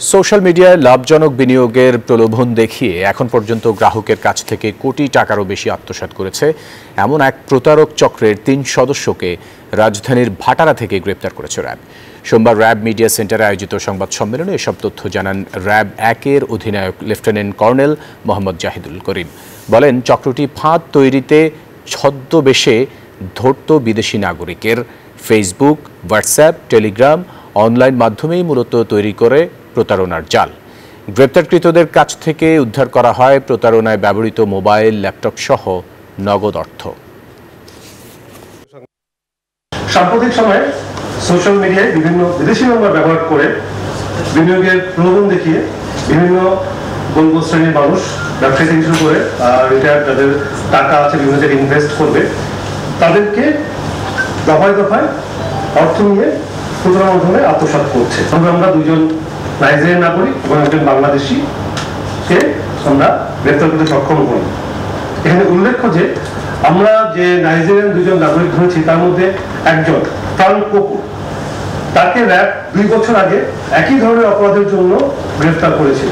Social মিডিয়ায় লাভজনক বিনিয়োগের প্রলোভন দেখিয়ে এখন পর্যন্ত গ্রাহকের কাছ থেকে কোটি টাকারও বেশি আত্মসাৎ করেছে এমন এক প্রতারক চক্রের 3 সদস্যকে রাজধানীর ভাটারা থেকে গ্রেপ্তার করেছে র্যাব। সোমবার র্যাব মিডিয়া সেন্টারে আয়োজিত সংবাদ সম্মেলনে এসব তথ্য জানান র্যাব 1-এর অধিনায়ক লেফটেন্যান্ট কর্নেল মোহাম্মদ জাহিদুল করিম। বলেন, চক্রটি ফাঁদ তৈরিতে ছদ্মবেশে ধরত বিদেশি নাগরিকের ফেসবুক, হোয়াটসঅ্যাপ, টেলিগ্রাম, অনলাইন মাধ্যমেই মূলত তৈরি করে প্রতারণার জাল। গ্রেপ্তারকৃতদের কাছ থেকে উদ্ধার করা হয় প্রতারণায় ব্যবহৃত মোবাইল, ল্যাপটপ সহ নগদ অর্থ। সাম্প্রতিক সময়ে সোশ্যাল মিডিয়ায় বিভিন্ন বিদেশি নম্বর ব্যবহার করে বিনিয়োগের প্রলোভন দেখিয়ে বিভিন্ন গরিব শ্রেণীর মানুষ, ব্যবসায়ী থেকে শুরু করে রিটায়ার্ড যাদের টাকা আছে বিভিন্ন জায়গায় ইনভেস্ট করবে, তাদেরকে দফায় দফায় অর্থ নিয়ে প্রতারণার মাধ্যমে আত্মসাৎ করছে। আমরা 2জন নাইজেরিয়ান নাগরিক এবং একজন বাংলাদেশিকে আমরা গ্রেপ্তার করতে সক্ষম হই। এখানে উল্লেখ্য যে আমরা যে নাইজেরিয়ান 2জন নাগরিক ধরেছি তার মধ্যে একজন ফ্রাঙ্ক কপুর, তাকে র্যাব 2 বছর আগে একই ধরনের অপরাধের জন্য গ্রেফতার করেছিল।